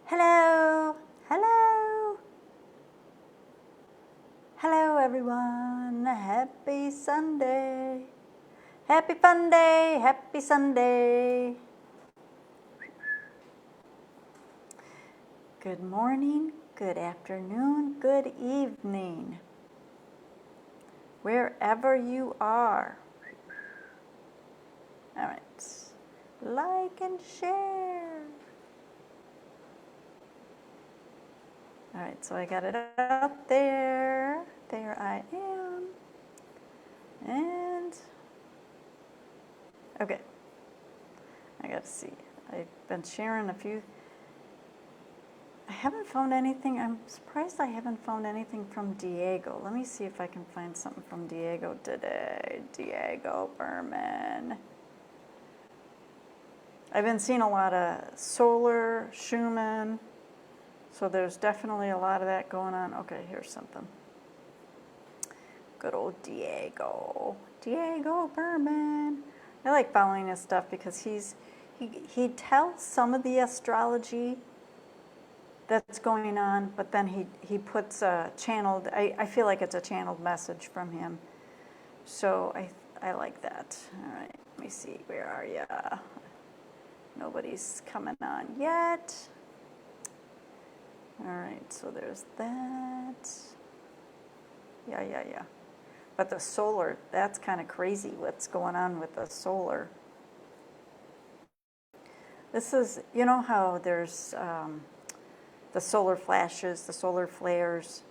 Hello, hello, hello everyone. Happy Sunday. Happy fun day, happy Sunday. Good morning, good afternoon, good evening. Wherever you are. All right, like and share. All right, so I got it out there. There I am. And, okay, I got to see. I've been sharing a few. I haven't found anything. I'm surprised I haven't found anything from Diego. Let me see if I can find something from Diego today. Diego Berman. I've been seeing a lot of solar, Schumann. So there's definitely a lot of that going on. Okay, here's something. Good old Diego. Diego Berman. I like following his stuff because he tells some of the astrology that's going on, but then he puts a channeled, I feel like it's a channeled message from him. So I like that. All right, let me see, where are ya? Nobody's coming on yet. All right, so there's that. Yeah. But the solar, that's kind of crazy what's going on with the solar. This is, you know how there's the solar flashes, the solar flares,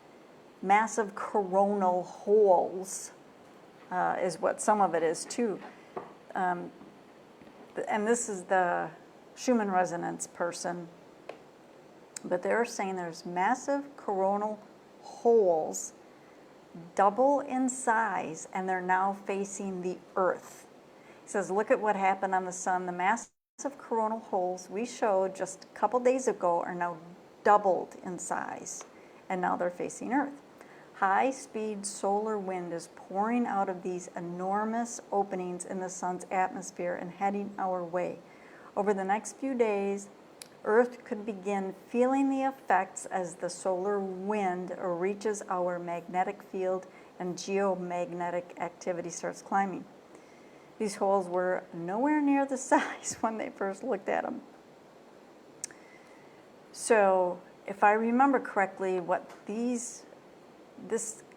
massive coronal holes is what some of it is too. And this is the Schumann resonance person. But they're saying there's massive coronal holes, double in size, and they're now facing the Earth. He says, look at what happened on the sun. The massive coronal holes we showed just a couple days ago are now doubled in size, and now they're facing Earth. High-speed solar wind is pouring out of these enormous openings in the sun's atmosphere and heading our way. Over the next few days, Earth could begin feeling the effects as the solar wind reaches our magnetic field and geomagnetic activity starts climbing. These holes were nowhere near the size when they first looked at them. So, if I remember correctly, this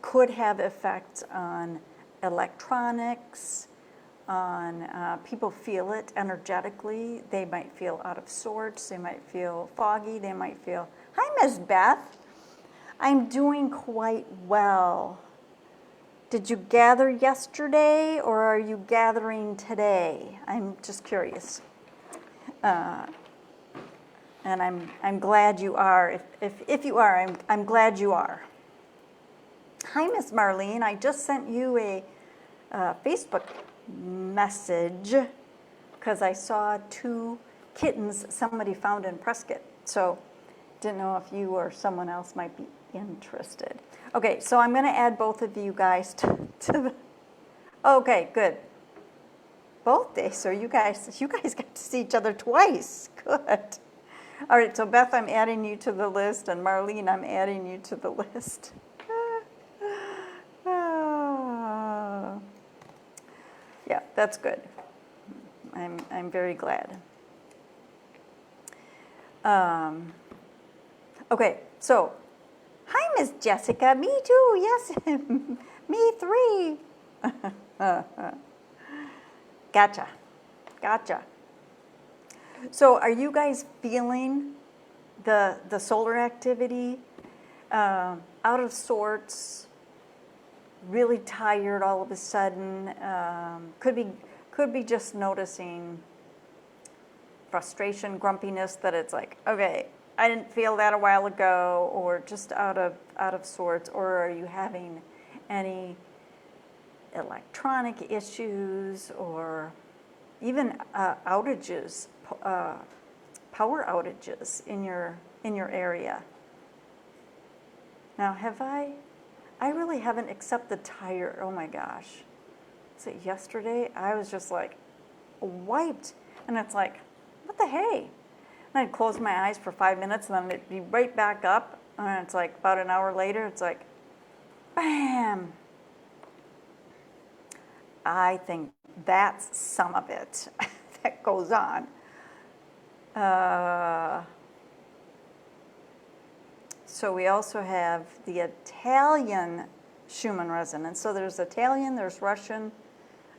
could have effects on electronics, on people feel it energetically. They might feel out of sorts. They might feel foggy. They might feel, hi, Miss Beth. I'm doing quite well. Did you gather yesterday or are you gathering today? I'm just curious. And I'm glad you are. If you are, I'm glad you are. Hi, Miss Marlene. I just sent you a Facebook message because I saw 2 kittens somebody found in Prescott. So didn't know if you or someone else might be interested. Okay, so I'm going to add both of you guys to the. Okay, good. Both days, so you guys got to see each other twice. Good. All right, so Beth, I'm adding you to the list, and Marlene, I'm adding you to the list. Yeah, that's good. I'm very glad. Okay, so hi, Miss Jessica. Me too. Yes, me 3. Gotcha. So, are you guys feeling the solar activity? Out of sorts. Really tired all of a sudden. Could be just noticing frustration, grumpiness, that it's like, okay, I didn't feel that a while ago, or just out of sorts. Or are you having any electronic issues or even outages, power outages in your area? Now, I really haven't, except the tire. Oh my gosh. So yesterday, I was just like wiped. And it's like, what the hey? And And I'd close my eyes for 5 minutes, and then it'd be right back up. And it's like about an hour later, it's like, bam. I think that's some of it that goes on. So we also have the Italian Schumann resonance. So there's Italian, there's Russian.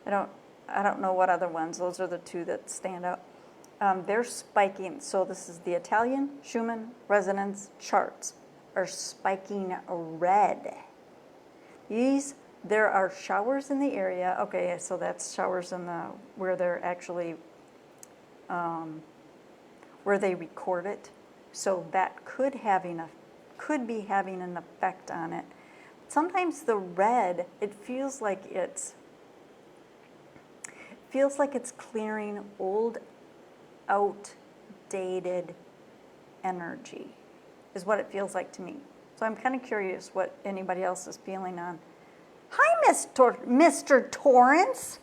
I don't know what other ones. Those are the two that stand out. They're spiking. So this is the Italian Schumann resonance charts are spiking red. There are showers in the area. Okay, so that's showers in the where they're actually where they record it. So that could be having an effect on it. Sometimes the red, it feels like it's clearing old, outdated energy, is what it feels like to me. So I'm kind of curious what anybody else is feeling on. Hi, Mr. Torrance.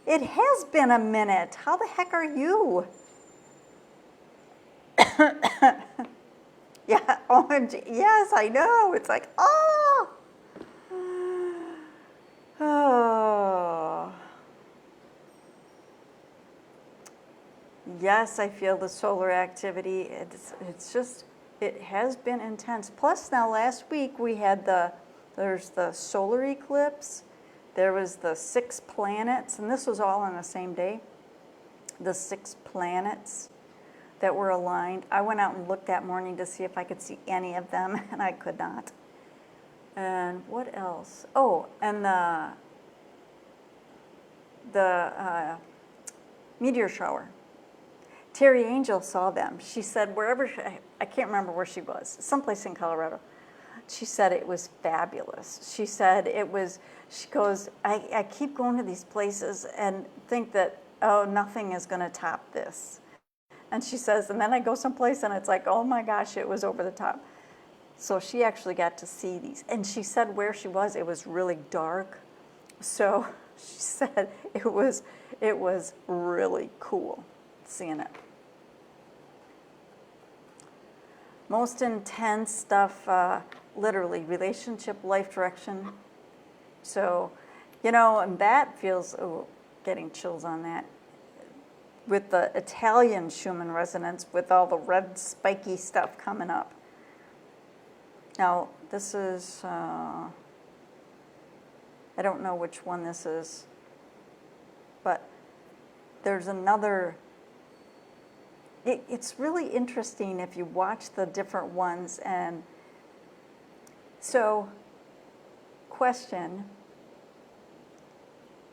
It has been a minute. How the heck are you? Yeah, OMG. Yes, I know. It's like, oh. Oh. Yes, I feel the solar activity. It has been intense. Plus now last week we had there's the solar eclipse. There was the 6 planets, and this was all on the same day. The 6 planets that were aligned. I went out and looked that morning to see if I could see any of them, and I could not. And what else? Oh, and the meteor shower. Terry Angel saw them. She said I can't remember where she was, someplace in Colorado. She said it was fabulous. She said she goes, I keep going to these places and think that, oh, nothing is going to top this. And she says, and then I go someplace and it's like, oh my gosh, it was over the top. So she actually got to see these. And she said where she was, it was really dark. So she said it was really cool seeing it. Most intense stuff, literally, relationship, life direction. So, and that feels, getting chills on that. With the Italian Schumann resonance, with all the red spiky stuff coming up. Now, this is, I don't know which one this is, but there's another. It's really interesting if you watch the different ones. And so, question,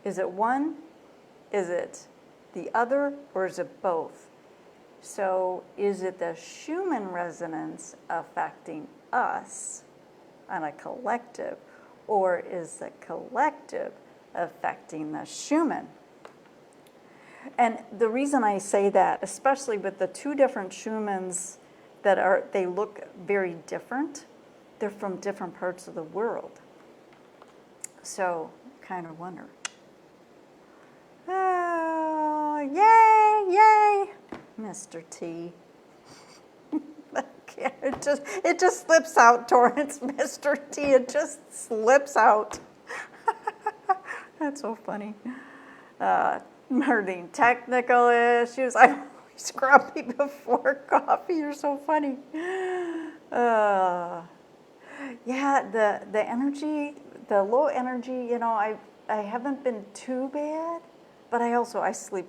is it one, is it the other, or is it both? So is it the Schumann resonance affecting us on a collective, or is the collective affecting the Schumann? And the reason I say that, especially with the 2 different Schumanns they look very different, they're from different parts of the world. So, kind of wonder. Yay, Mr. T. It just slips out, Torrance, Mr. T. It just slips out. That's so funny. Hurting technical issues. I'm always grumpy before coffee. You're so funny. Yeah, the energy, the low energy, I haven't been too bad, but I sleep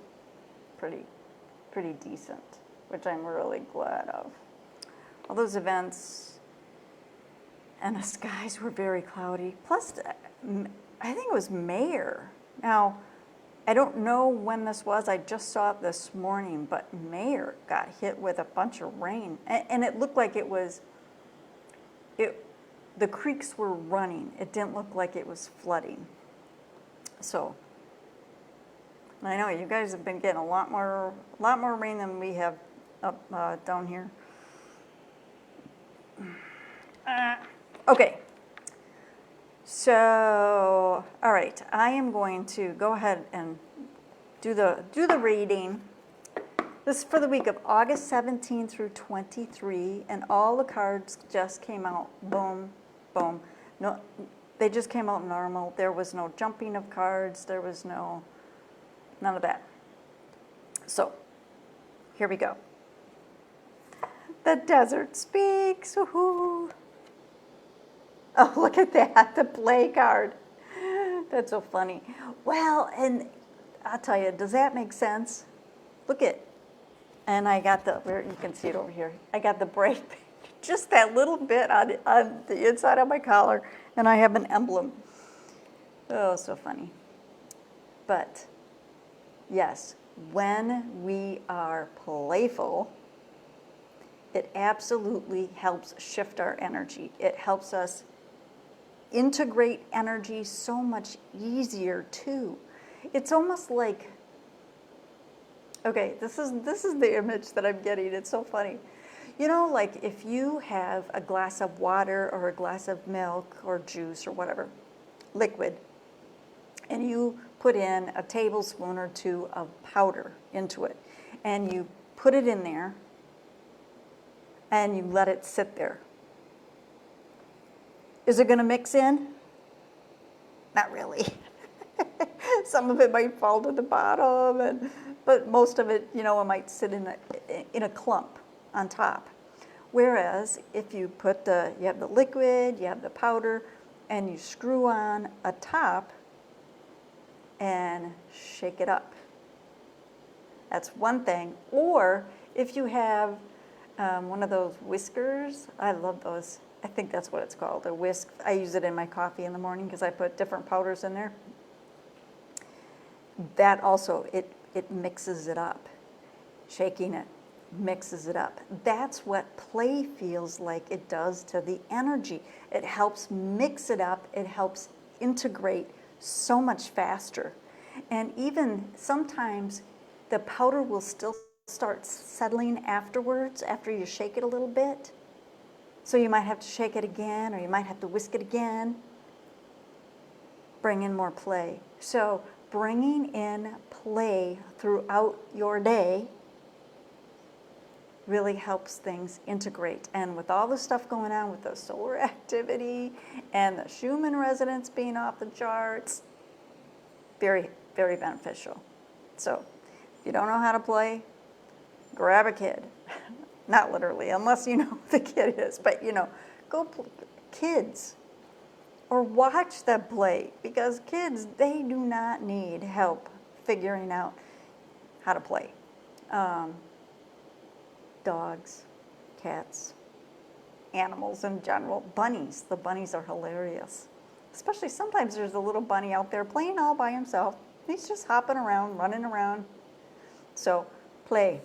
pretty decent, which I'm really glad of. All those events, and the skies were very cloudy. Plus, I think it was Mayor. Now, I don't know when this was. I just saw it this morning, but Mayor got hit with a bunch of rain, and it looked like the creeks were running. It didn't look like it was flooding. So, I know you guys have been getting a lot more rain than we have up down here. Okay. So, all right, I am going to go ahead and do the reading, This is for the week of August 17 through 23, and all the cards just came out. Boom, boom. No, they just came out normal. There was no jumping of cards. There was none of that. So, here we go. The desert speaks. Woohoo! Oh, look at that, the play card. That's so funny. Well, and I'll tell you, does that make sense? Look at, and I got where you can see it over here. I got the break, just that little bit on the inside of my collar, and I have an emblem. Oh, so funny. But yes, when we are playful, it absolutely helps shift our energy. It helps us integrate energy so much easier too. It's almost like, okay, this is the image that I'm getting. It's so funny. You know, like if you have a glass of water or a glass of milk or juice or whatever, liquid, and you put in a tablespoon or two of powder into it, and you put it in there, and you let it sit there. Is it going to mix in? Not really. Some of it might fall to the bottom, but most of it, you know, it might sit in a clump on top. Whereas if you you have the liquid, you have the powder, and you screw on a top and shake it up. That's one thing. Or if you have one of those whiskers, I love those. I think that's what it's called, a whisk. I use it in my coffee in the morning because I put different powders in there. That also, it mixes it up. Shaking it mixes it up. That's what play feels like it does to the energy. It helps mix it up. It helps integrate so much faster. And even sometimes the powder will still start settling afterwards, after you shake it a little bit. So you might have to shake it again, or you might have to whisk it again. Bring in more play. So bringing in play throughout your day really helps things integrate. And with all the stuff going on with the solar activity and the Schumann resonance being off the charts, very, very beneficial. So if you don't know how to play, grab a kid. Not literally, unless you know who the kid is, but you know, kids, or watch them play, because kids, they do not need help figuring out how to play. Dogs, cats, animals in general, bunnies. The bunnies are hilarious. Especially sometimes there's a little bunny out there playing all by himself. He's just hopping around, running around. So, play.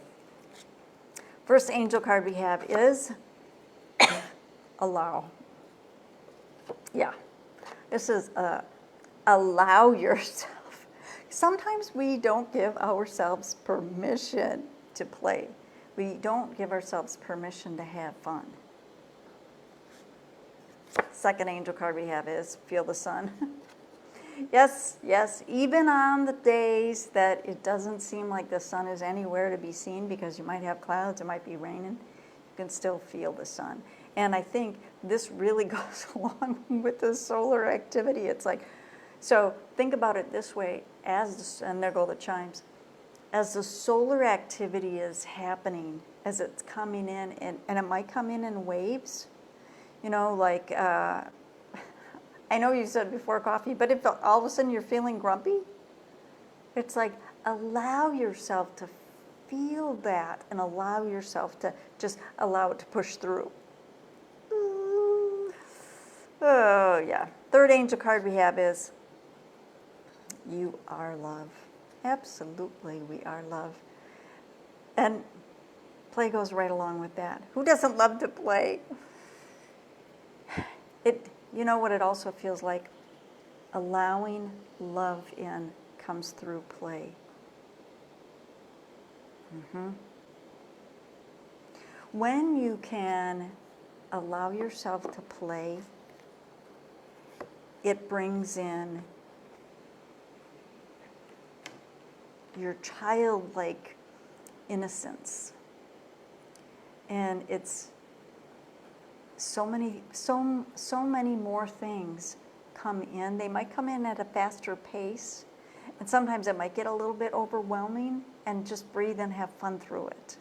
First angel card we have is allow. Yeah, this is allow yourself. Sometimes we don't give ourselves permission to play. We don't give ourselves permission to have fun. Second angel card we have is feel the sun. Yes, yes, even on the days that it doesn't seem like the sun is anywhere to be seen because you might have clouds, it might be raining, you can still feel the sun. And I think this really goes along with the solar activity. It's like, so think about it this way, and there go the chimes, as the solar activity is happening, as it's coming in, and it might come in waves, you know, like, I know you said before coffee, but if all of a sudden you're feeling grumpy, it's like allow yourself to feel that and allow yourself to just allow it to push through. Oh, yeah. Third angel card we have is you are love. Absolutely, we are love. And play goes right along with that. Who doesn't love to play? You know what it also feels like? Allowing love in comes through play. When you can allow yourself to play, it brings in your childlike innocence. And it's so many more things come in. They might come in at a faster pace, and sometimes it might get a little bit overwhelming, and just breathe and have fun through it.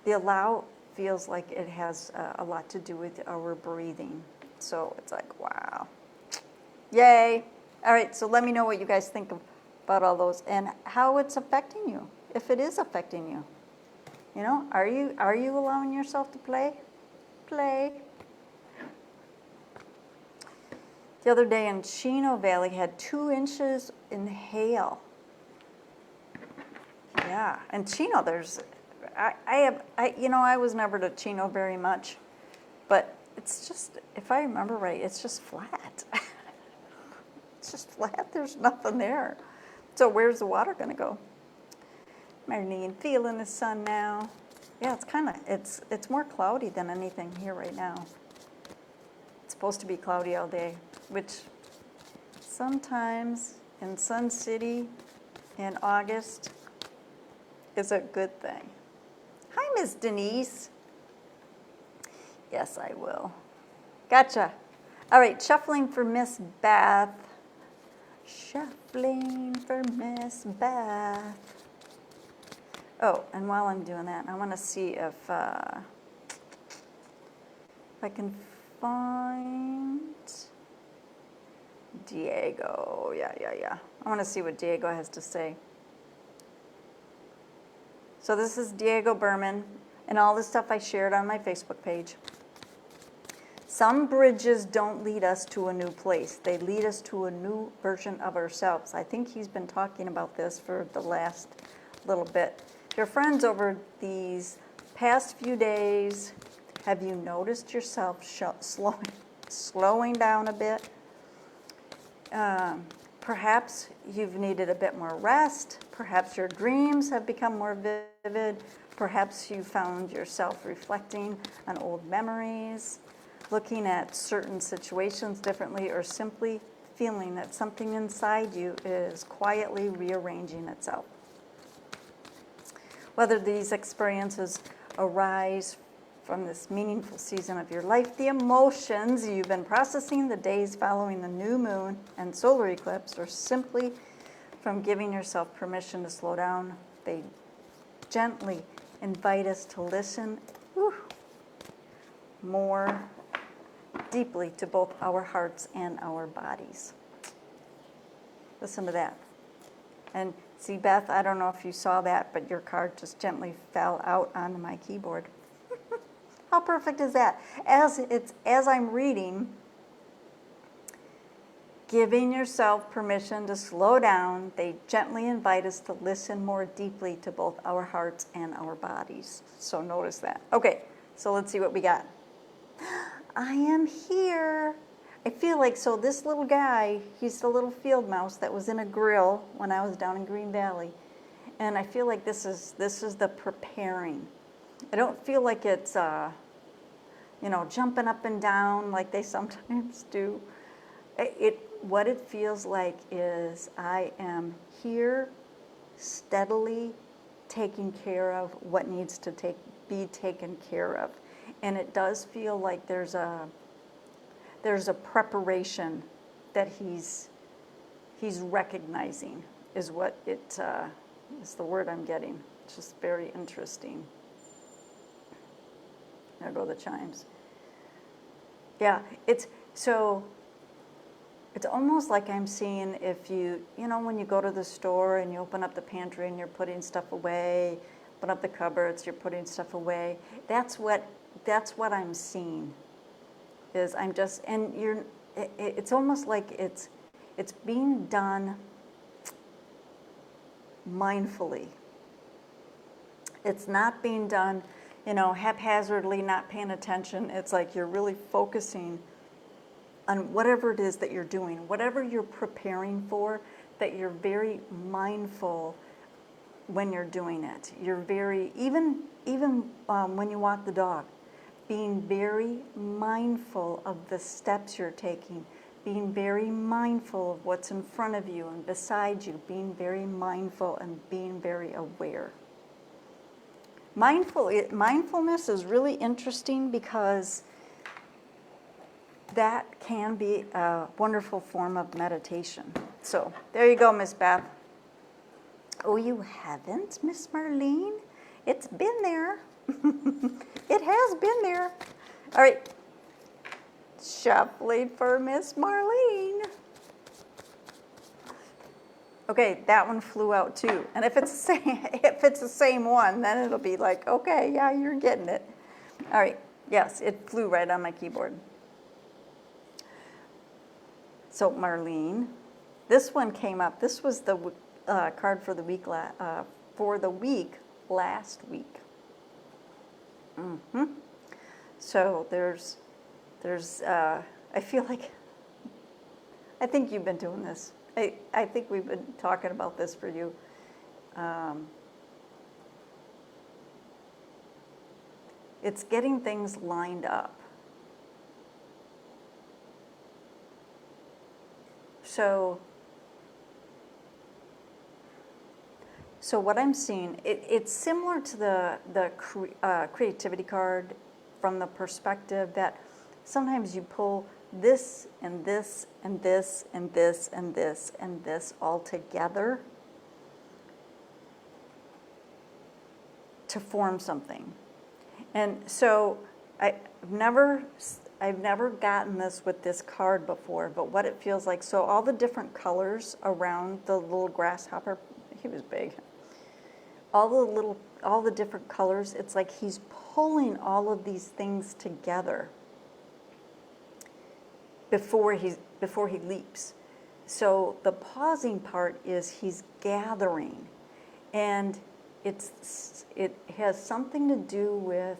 The allow feels like it has a lot to do with our breathing. So it's like, wow. Yay. All right, so let me know what you guys think about all those and how it's affecting you, if it is affecting you. You know, are you allowing yourself to play? Play. The other day in Chino Valley had 2 inches in hail. Yeah, and Chino, I was never to Chino very much, but it's just, if I remember right, it's just flat. It's just flat, there's nothing there. So where's the water gonna go? Marlene, feeling the sun now. Yeah, it's more cloudy than anything here right now. It's supposed to be cloudy all day, which sometimes in Sun City in August is a good thing. Hi, Miss Denise. Yes, I will. Gotcha. All right, shuffling for Miss Beth. Shuffling for Miss Beth. Oh, and while I'm doing that, I want to see if I can find Diego. Yeah. I want to see what Diego has to say. So this is Diego Berman and all the stuff I shared on my Facebook page. Some bridges don't lead us to a new place. They lead us to a new version of ourselves. I think he's been talking about this for the last little bit. Your friends, over these past few days, have you noticed yourself slowing down a bit? Perhaps you've needed a bit more rest. Perhaps your dreams have become more vivid. Perhaps you found yourself reflecting on old memories, looking at certain situations differently, or simply feeling that something inside you is quietly rearranging itself. Whether these experiences arise from this meaningful season of your life, the emotions you've been processing the days following the new moon and solar eclipse, or simply from giving yourself permission to slow down, they gently invite us to listen more deeply to both our hearts and our bodies. Listen to that. And see, Beth, I don't know if you saw that, but your card just gently fell out onto my keyboard. How perfect is that? As I'm reading, giving yourself permission to slow down, they gently invite us to listen more deeply to both our hearts and our bodies. So notice that. Okay, so let's see what we got. I am here. I feel like, so this little guy, he's the little field mouse that was in a grill when I was down in Green Valley. And I feel like this is the preparing. I don't feel like it's, jumping up and down like they sometimes do. What it feels like is I am here steadily taking care of what needs to be taken care of. And it does feel like there's a preparation that he's recognizing is what it is the word I'm getting. It's just very interesting. There go the chimes. Yeah, it's almost like I'm seeing if when you go to the store and you open up the pantry and you're putting stuff away, open up the cupboards, you're putting stuff away. That's what I'm seeing. Is I'm just, and it's almost like it's being done mindfully. It's not being done, haphazardly, not paying attention. It's like you're really focusing on whatever it is that you're doing, whatever you're preparing for, that you're very mindful when you're doing it. You're very, even when you walk the dog, being very mindful of the steps you're taking, being very mindful of what's in front of you and beside you, being very mindful and being very aware. Mindfulness is really interesting because that can be a wonderful form of meditation. So there you go, Miss Beth. Oh, you haven't, Miss Marlene? It's been there. It has been there. All right. Shuffling for Miss Marlene. Okay, that one flew out too. And if it's the same one, then it'll be like, okay, yeah, you're getting it. All right. Yes, it flew right on my keyboard. So Marlene, this one came up. This was the card for the week last week. So there's I feel like, I think you've been doing this. I think we've been talking about this for you. It's getting things lined up. So what I'm seeing, it's similar to the creativity card from the perspective that sometimes you pull this and this and this and this and this and this all together to form something. And so I've never gotten this with this card before, but what it feels like, so all the different colors around the little grasshopper, he was big. All the different colors, it's like he's pulling all of these things together before he leaps. So the pausing part is he's gathering, and it has something to do with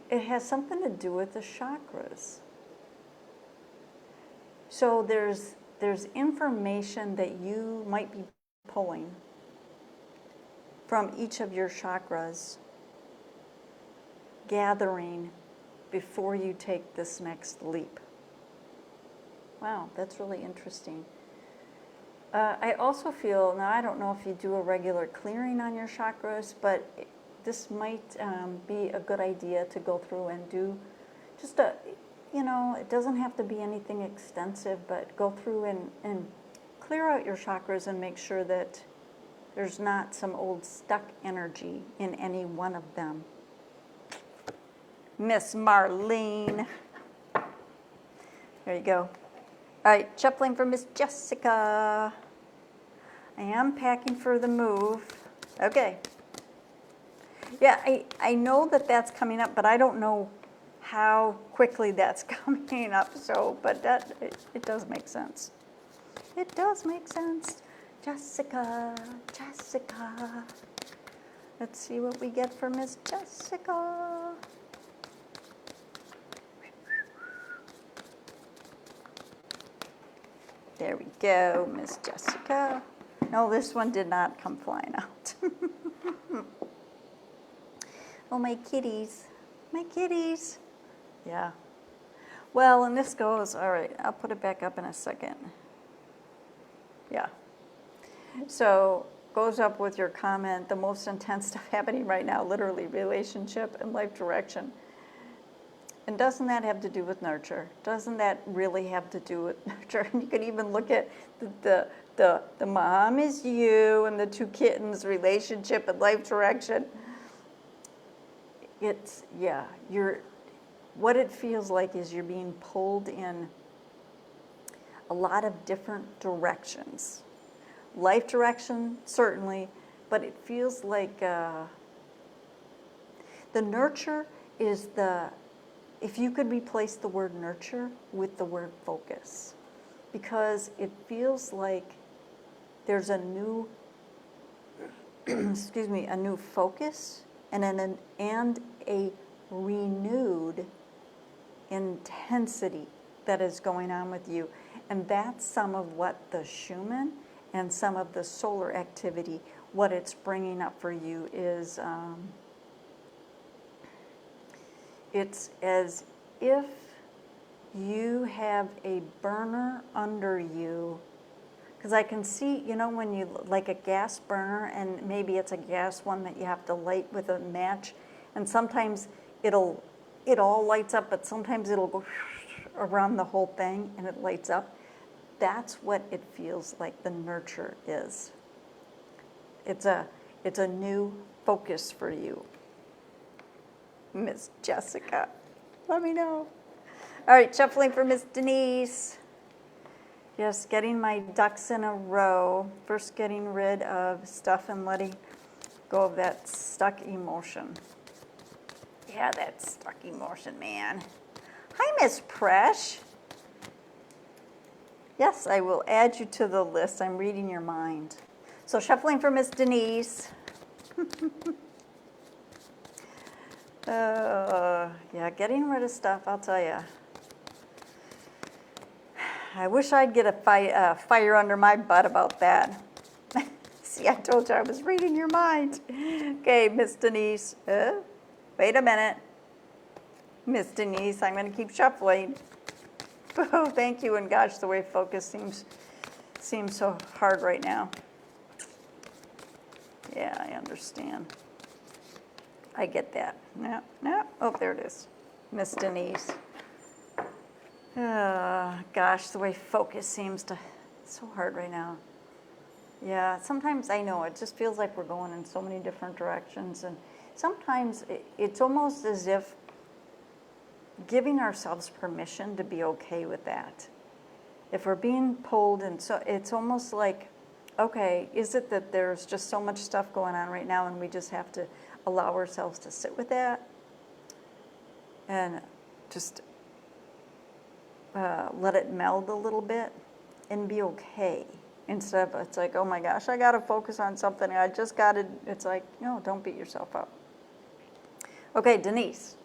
it has something to do with the chakras. So there's information that you might be pulling from each of your chakras, gathering before you take this next leap. Wow, that's really interesting. I also feel, now I don't know if you do a regular clearing on your chakras, but this might be a good idea to go through and do just it doesn't have to be anything extensive, but go through and clear out your chakras and make sure that there's not some old stuck energy in any one of them. Miss Marlene. There you go. All right, shuffling for Miss Jessica. I am packing for the move. Okay. Yeah, I know that that's coming up, but I don't know how quickly that's coming up. So, but it does make sense. It does make sense. Jessica. Let's see what we get for Miss Jessica. There we go, Miss Jessica. No, this one did not come flying out. Oh, my kitties. My kitties. Yeah. Well, and this goes, all right, I'll put it back up in a second. Yeah. So, goes up with your comment, the most intense stuff happening right now, literally relationship and life direction. And doesn't that have to do with nurture? Doesn't that really have to do with nurture? And you could even look at the mom is you and the two kittens, relationship and life direction. It's, yeah, what it feels like is you're being pulled in a lot of different directions. Life direction, certainly, but it feels like the nurture is if you could replace the word nurture with the word focus, because it feels like there's a new, a new focus and a renewed intensity that is going on with you. And that's some of what the Schumann and some of the solar activity, what it's bringing up for you is, it's as if you have a burner under you, because I can see, you know, when you, like a gas burner, and maybe it's a gas one that you have to light with a match, and sometimes it all lights up, but sometimes it'll go around the whole thing and it lights up. That's what it feels like the nurture is. It's a new focus for you. Miss Jessica, let me know. All right, shuffling for Miss Denise. Yes, getting my ducks in a row. First, getting rid of stuff and letting go of that stuck emotion. Yeah, that stuck emotion, man. Hi, Miss Presh. Yes, I will add you to the list. I'm reading your mind. So shuffling for Miss Denise. Yeah, getting rid of stuff, I'll tell you. I wish I'd get a fire under my butt about that. See, I told you I was reading your mind. Okay, Miss Denise. Wait a minute. Miss Denise, I'm going to keep shuffling. Oh, thank you, and gosh, the way focus seems so hard right now. Yeah, I understand. I get that. No, no. Oh, there it is. Miss Denise. Gosh, the way focus seems to, so hard right now. Yeah, sometimes I know, it just feels like we're going in so many different directions, and sometimes it's almost as if giving ourselves permission to be okay with that. If we're being pulled, and so it's almost like, okay, is it that there's just so much stuff going on right now and we just have to allow ourselves to sit with that and just let it meld a little bit and be okay, instead of it's like, oh my gosh, I got to focus on something, I just got to, it's like, no, don't beat yourself up. Okay, Denise.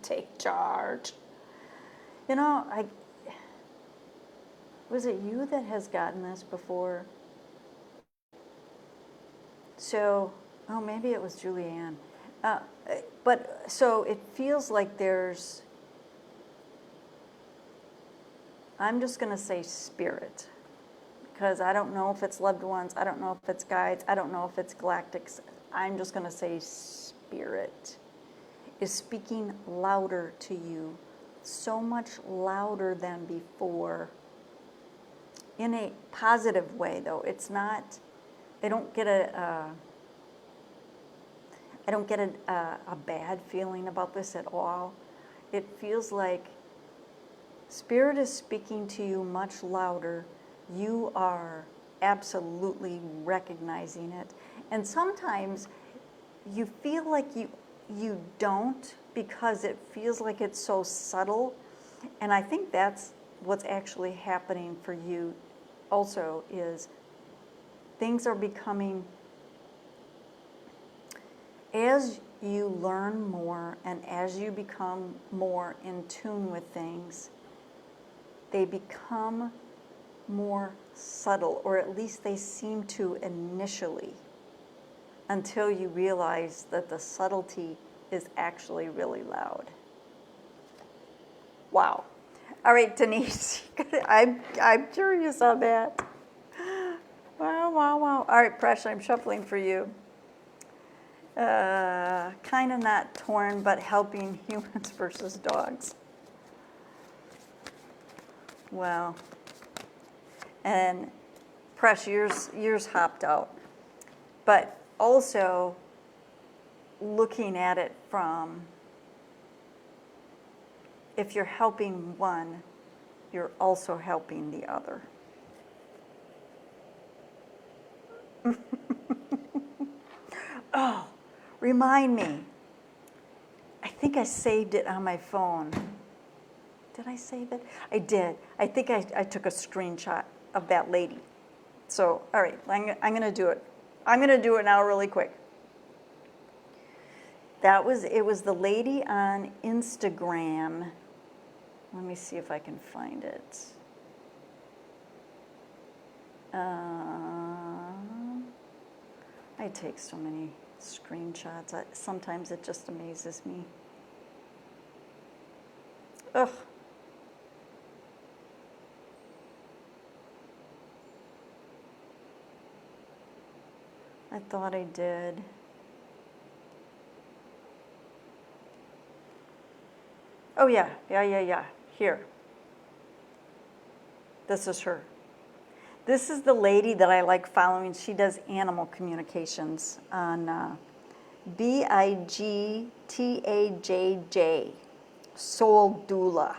Take charge. You know, was it you that has gotten this before? So, oh, maybe it was Julianne. But so it feels like there's, I'm just going to say spirit, because I don't know if it's loved ones, I don't know if it's guides, I don't know if it's galactics. I'm just going to say spirit is speaking louder to you, so much louder than before, in a positive way, though. It's not, I don't get a bad feeling about this at all. It feels like Spirit is speaking to you much louder. You are absolutely recognizing it. And sometimes you feel like you don't, because it feels like it's so subtle. And I think that's what's actually happening for you also, is things are becoming, as you learn more and as you become more in tune with things, they become more subtle, or at least they seem to initially, until you realize that the subtlety is actually really loud. Wow. All right, Denise, I'm curious on that. Wow, wow, wow. All right, Presh, I'm shuffling for you. Kind of not torn, but helping humans versus dogs. Well, and Presh, yours hopped out. But also looking at it from, if you're helping one, you're also helping the other. Oh, remind me. I think I saved it on my phone. Did I save it? I did. I think I took a screenshot of that lady. So, all right, I'm going to do it. I'm going to do it now really quick. It was the lady on Instagram. Let me see if I can find it. I take so many screenshots. Sometimes it just amazes me. Ugh. I thought I did. Oh yeah, yeah. Here. This is her. This is the lady that I like following. She does animal communications on BIGTAJJ, Soul Doula.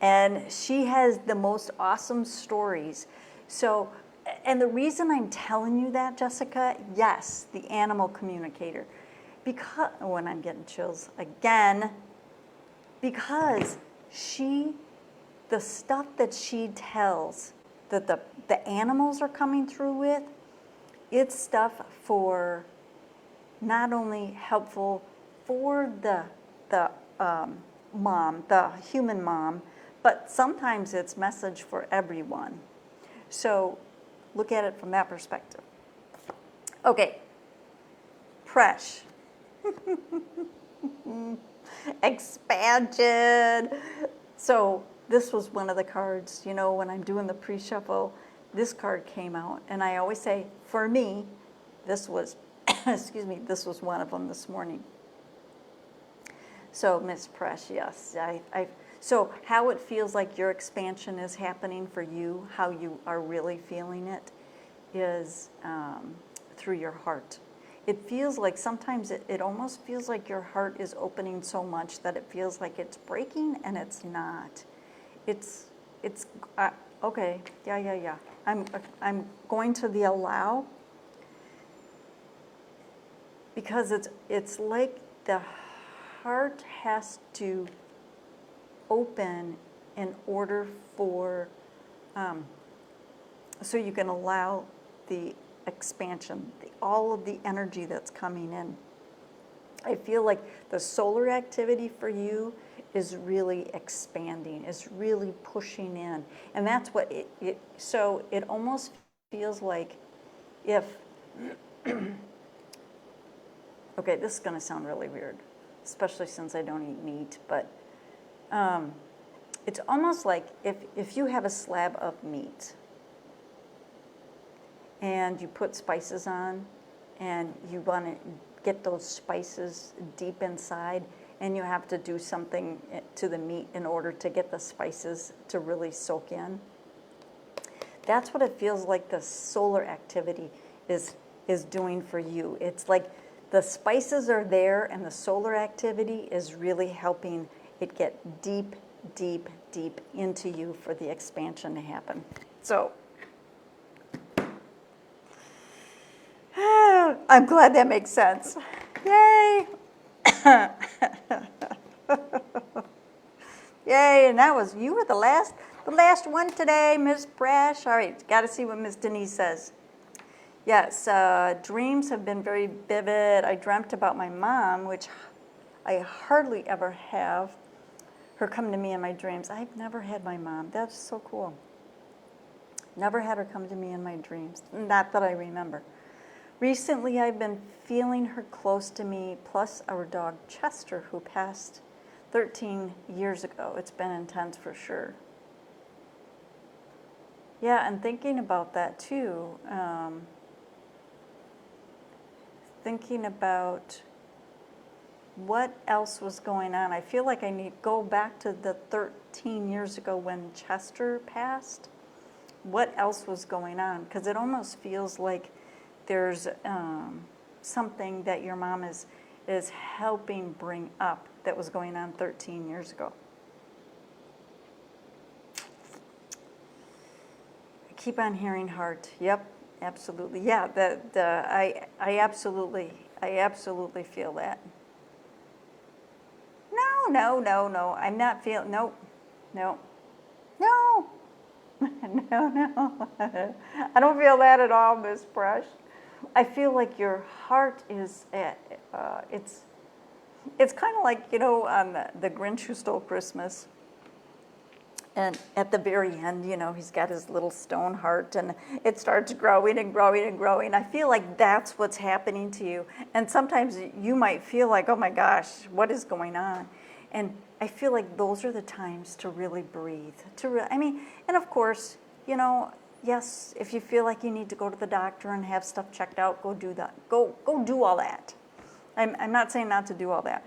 And she has the most awesome stories. So, and the reason I'm telling you that, Jessica, yes, the animal communicator. Because, when I'm getting chills again, because the stuff that she tells that the animals are coming through with, it's stuff for not only helpful for the mom, the human mom, but sometimes it's message for everyone. So look at it from that perspective. Okay, Presh. Expansion. So this was one of the cards, you know, when I'm doing the pre-shuffle, this card came out. And I always say, for me, this was, excuse me, this was one of them this morning. So Miss Presh, yes. So how it feels like your expansion is happening for you, how you are really feeling it, is through your heart. It feels like sometimes it almost feels like your heart is opening so much that it feels like it's breaking, and it's not. It's okay, yeah. I'm going to the allow, because it's like the heart has to open in order for so you can allow the expansion, all of the energy that's coming in. I feel like the solar activity for you is really expanding, is really pushing in. And that's what so it almost feels like if, okay, this is gonna sound really weird, especially since I don't eat meat, but it's almost like if you have a slab of meat and you put spices on, and you want to get those spices deep inside, and you have to do something to the meat in order to get the spices to really soak in. That's what it feels like the solar activity is doing for you. It's like the spices are there, and the solar activity is really helping it get deep into you for the expansion to happen. So I'm glad that makes sense. Yay! Yay! And you were the last one today, Ms. Brash. All right, got to see what Ms. Denise says. Yes, dreams have been very vivid. I dreamt about my mom, which I hardly ever have her come to me in my dreams. I've never had my mom. That's so cool. Never had her come to me in my dreams. Not that I remember. Recently, I've been feeling her close to me, plus our dog Chester, who passed 13 years ago. It's been intense for sure. Yeah, and thinking about that too, thinking about what else was going on. I feel like I need to go back to the 13 years ago when Chester passed. What else was going on? Because it almost feels like there's something that your mom is helping bring up that was going on 13 years ago. I keep on hearing heart. Yep, absolutely. Yeah, I absolutely feel that. No. I'm not feeling. No. No. I don't feel that at all, Miss Brush. I feel like your heart is at, it's kind of like, you know, on the Grinch Who Stole Christmas. And at the very end, you know, he's got his little stone heart, and it starts growing and growing and growing. I feel like that's what's happening to you. And sometimes you might feel like, oh my gosh, what is going on? And I feel like those are the times to really breathe. And of course, yes, if you feel like you need to go to the doctor and have stuff checked out, go do that. Go do all that. I'm not saying not to do all that.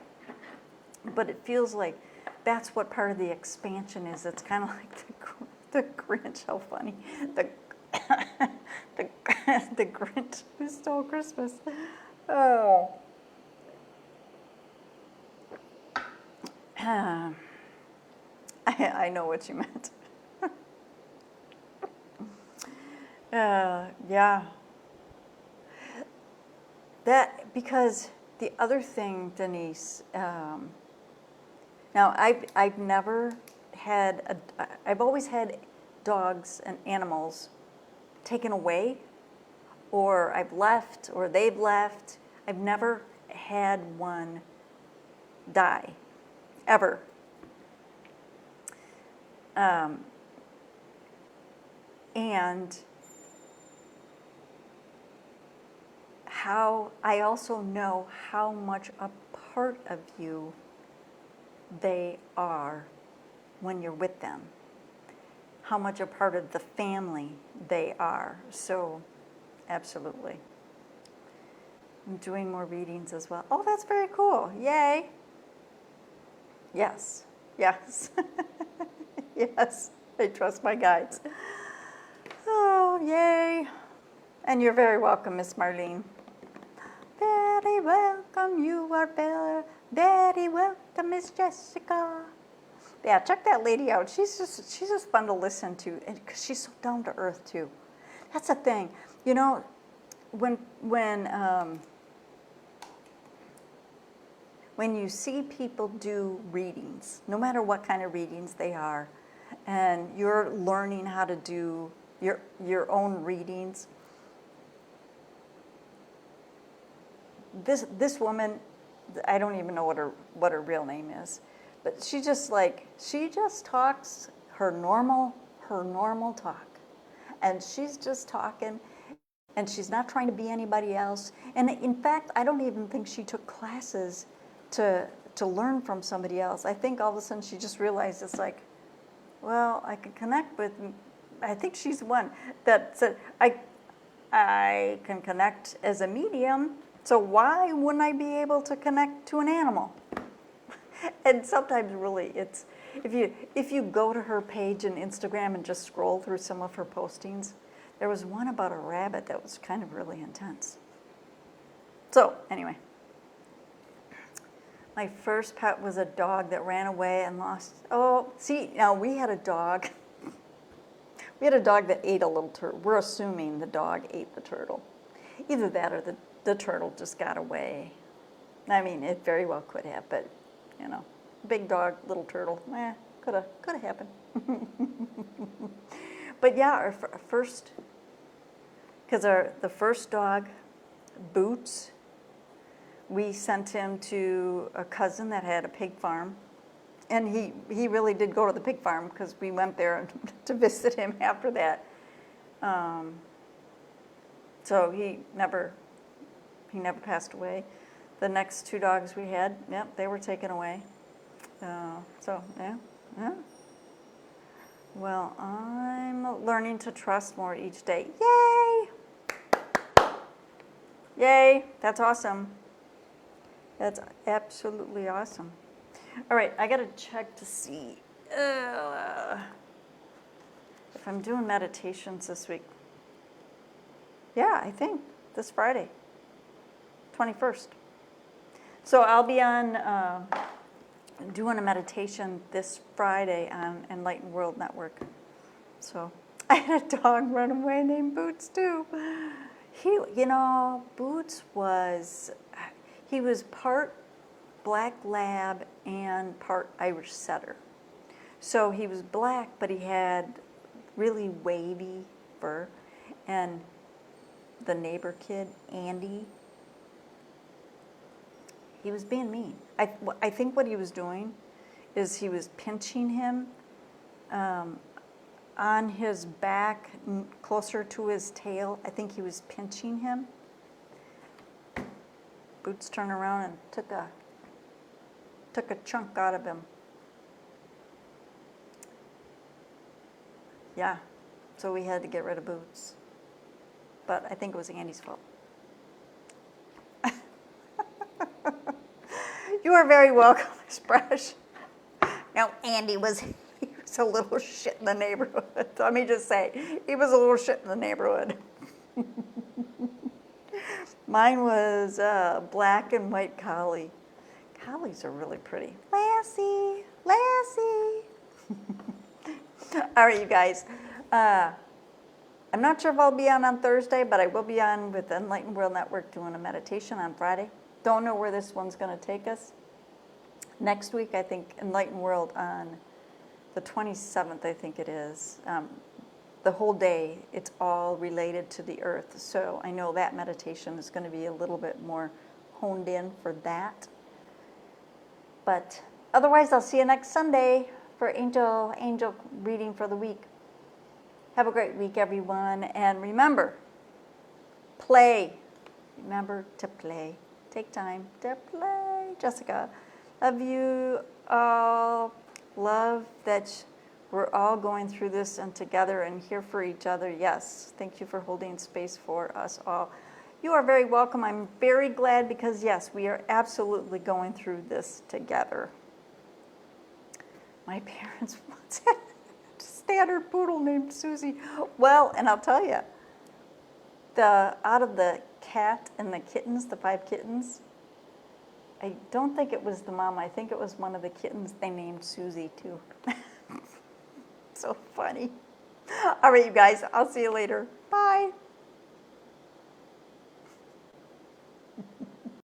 But it feels like that's what part of the expansion is. It's kind of like the Grinch. How funny. The Grinch who stole Christmas. Oh. I know what you meant. Yeah. Because the other thing, Denise, now I've never had, I've always had dogs and animals taken away, or I've left, or they've left. I've never had one die, ever. And I also know how much a part of you they are when you're with them, how much a part of the family they are. So, absolutely. I'm doing more readings as well. Oh, that's very cool. Yay. Yes. Yes. Yes. I trust my guides. Oh, yay. And you're very welcome, Miss Marlene. Very welcome. You are very welcome, Miss Jessica. Yeah, check that lady out. She's just fun to listen to, because she's so down to earth too. That's the thing, when you see people do readings, no matter what kind of readings they are, and you're learning how to do your own readings. This woman, I don't even know what her real name is, but she just talks her normal talk, and she's just talking, and she's not trying to be anybody else. And in fact, I don't even think she took classes to learn from somebody else. I think all of a sudden she just realized it's like, well, I can connect with. I think she's the one that said I can connect as a medium. So why wouldn't I be able to connect to an animal? And sometimes really it's, if you go to her page in Instagram and just scroll through some of her postings, there was one about a rabbit that was kind of really intense. So anyway, my first pet was a dog that ran away and lost, now we had a dog. We had a dog that ate a little turtle. We're assuming the dog ate the turtle. Either that or the turtle just got away. I mean, it very well could have, but, big dog, little turtle, could have happened. But yeah, our first, because the first dog, Boots, we sent him to a cousin that had a pig farm. And he really did go to the pig farm, because we went there to visit him after that. So he never passed away. The next two dogs we had, they were taken away. Yeah. Well, I'm learning to trust more each day. Yay! Yay, that's awesome. That's absolutely awesome. All right, I got to check to see if I'm doing meditations this week. Yeah, I think this Friday, 21st. So I'll be on doing a meditation this Friday on Enlightened World Network. So I had a dog run away named Boots too. Boots was part black lab and part Irish setter. So he was black, but he had really wavy fur. And the neighbor kid, Andy, he was being mean. I think what he was doing is he was pinching him on his back, closer to his tail. I think he was pinching him. Boots turned around and took a Took a chunk out of him. Yeah, so we had to get rid of Boots. But I think it was Andy's fault. You are very welcome, Miss Brush. No, Andy was, he was a little shit in the neighborhood. Let me just say, he was a little shit in the neighborhood. Mine was black and white collie. Collies are really pretty. Lassie, Lassie. All right, you guys. I'm not sure if I'll be on Thursday, but I will be on with Enlightened World Network doing a meditation on Friday. Don't know where this one's going to take us. Next week, I think Enlightened World on the 27th, I think it is. The whole day, it's all related to the earth. So I know that meditation is going to be a little bit more honed in for that. But otherwise, I'll see you next Sunday for Angel reading for the week. Have a great week, everyone. And remember, play. Remember to play. Take time to play. Jessica, love you all. Love that we're all going through this and together and here for each other. Yes, thank you for holding space for us all. You are very welcome. I'm very glad because, yes, we are absolutely going through this together. My parents once had a standard poodle named Susie. Well, and I'll tell you, out of the cat and the kittens, the 5 kittens, I don't think it was the mom. I think it was one of the kittens they named Susie, too. So funny. All right, you guys. I'll see you later. Bye.